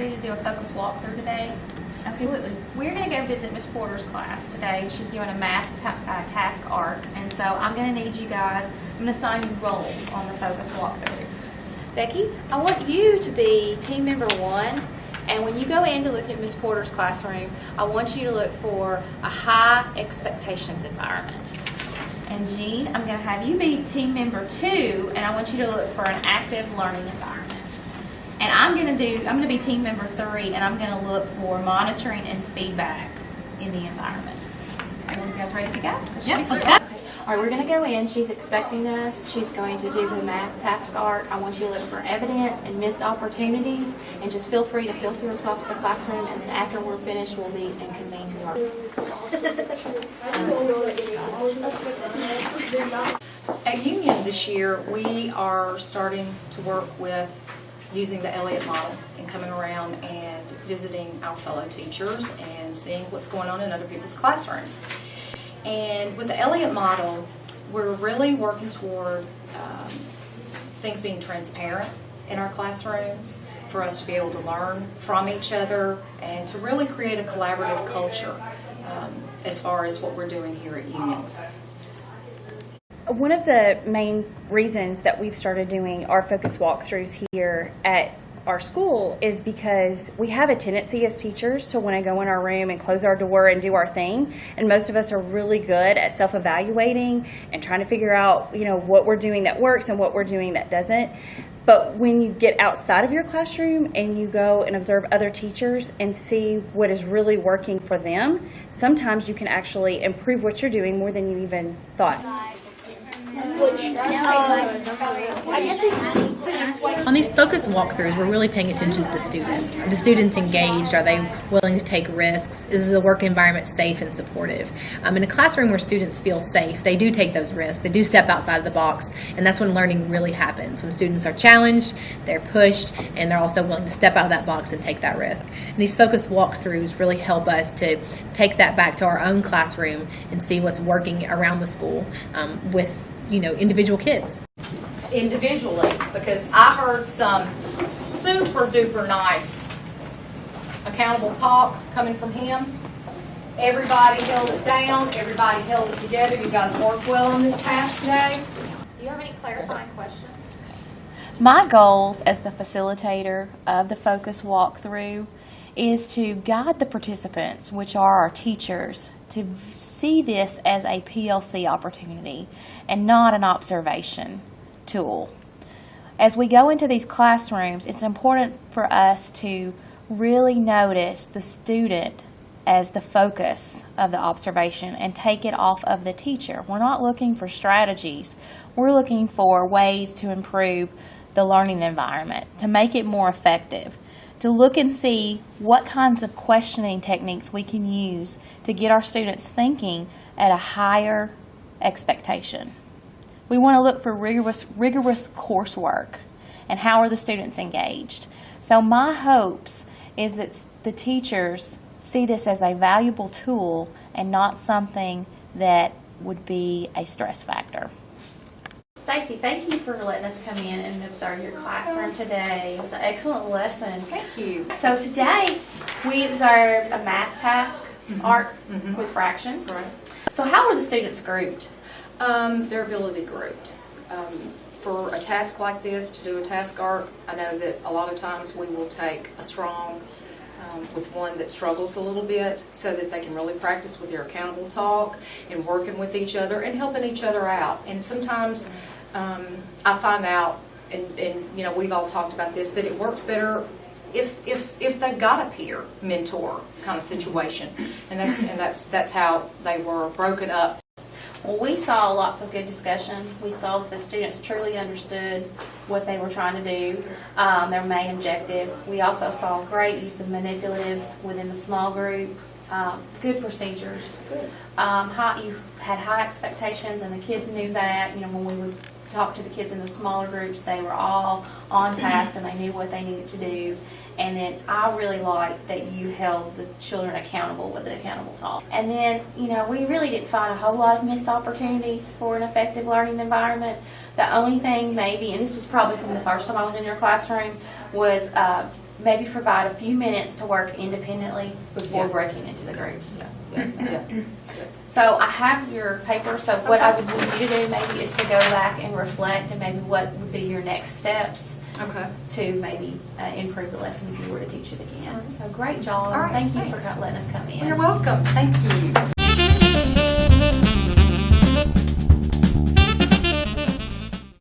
ready to do a focus walkthrough today? Absolutely. We're going to go visit Miss Porter's class today. She's doing a math task arc, and so I'm going to need you guys, I'm going to assign you roles on the focus walkthrough. Becky, I want you to be team member 1, and when you go in to look at Miss Porter's classroom, I want you to look for a high expectations environment. And Jean, I'm going to have you be team member 2, and I want you to look for an active learning environment. And I'm going to be team member 3, and I'm going to look for monitoring and feedback in the environment. Are you guys ready to go? Yep, let's go. All right, we're going to go in. She's expecting us. She's going to do the math task arc. I want you to look for evidence and missed opportunities, and just feel free to filter across the classroom, and then after we're finished, we'll meet and convene the arc. At Union this year, we are starting to work with using the eleot model and coming around and visiting our fellow teachers and seeing what's going on in other people's classrooms. And with the eleot model, we're really working toward things being transparent in our classrooms, for us to be able to learn from each other and to really create a collaborative culture as far as what we're doing here at Union. One of the main reasons that we've started doing our focus walkthroughs here at our school is because we have a tendency as teachers to want to go in our room and close our door and do our thing, and most of us are really good at self-evaluating and trying to figure out, what we're doing that works and what we're doing that doesn't. But when you get outside of your classroom and you go and observe other teachers and see what is really working for them, sometimes you can actually improve what you're doing more than you even thought. On these focused walkthroughs, we're really paying attention to the students. Are the students engaged? Are they willing to take risks? Is the work environment safe and supportive? In a classroom where students feel safe, they do take those risks. They do step outside of the box, and that's when learning really happens. When students are challenged, they're pushed, and they're also willing to step out of that box and take that risk. And these focused walkthroughs really help us to take that back to our own classroom and see what's working around the school with individual kids. Individually, because I heard some super duper nice accountable talk coming from him. Everybody held it down, everybody held it together. You guys worked well on this task today. Do you have any clarifying questions? My goals as the facilitator of the focus walkthrough is to guide the participants, which are our teachers, to see this as a PLC opportunity and not an observation tool. As we go into these classrooms, it's important for us to really notice the student as the focus of the observation and take it off of the teacher. We're not looking for strategies. We're looking for ways to improve the learning environment, to make it more effective, to look and see what kinds of questioning techniques we can use to get our students thinking at a higher expectation. We want to look for rigorous coursework and how are the students engaged. So my hopes is that the teachers see this as a valuable tool and not something that would be a stress factor. Stacey, thank you for letting us come in and observe your classroom today. It was an excellent lesson. Thank you. So today we observed a math task arc with fractions. Right. So how were the students grouped? Their ability grouped. For a task like this, to do a task arc, I know that a lot of times we will take a strong with one that struggles a little bit so that they can really practice with their accountable talk and working with each other and helping each other out. And sometimes I find out, and we've all talked about this, that it works better if they've got a peer mentor kind of situation, and that's how they were broken up. Well, we saw lots of good discussion. We saw that the students truly understood what they were trying to do, their main objective. We also saw great use of manipulatives within the small group, good procedures. Good. You had high expectations, and the kids knew that. When we would talk to the kids in the smaller groups, they were all on task and they knew what they needed to do. And then I really liked that you held the children accountable with the accountable talk. And then, we really didn't find a whole lot of missed opportunities for an effective learning environment. The only thing maybe, and this was probably from the first time I was in your classroom, was maybe provide a few minutes to work independently before Yeah. breaking into the groups. Yeah, it's good. So I have your paper, so what I would need you to do maybe is to go back and reflect and maybe what would be your next steps Okay. to maybe improve the lesson if you were to teach it again. So great job. All right, Thank you thanks. for letting us come in. You're welcome. Thank you.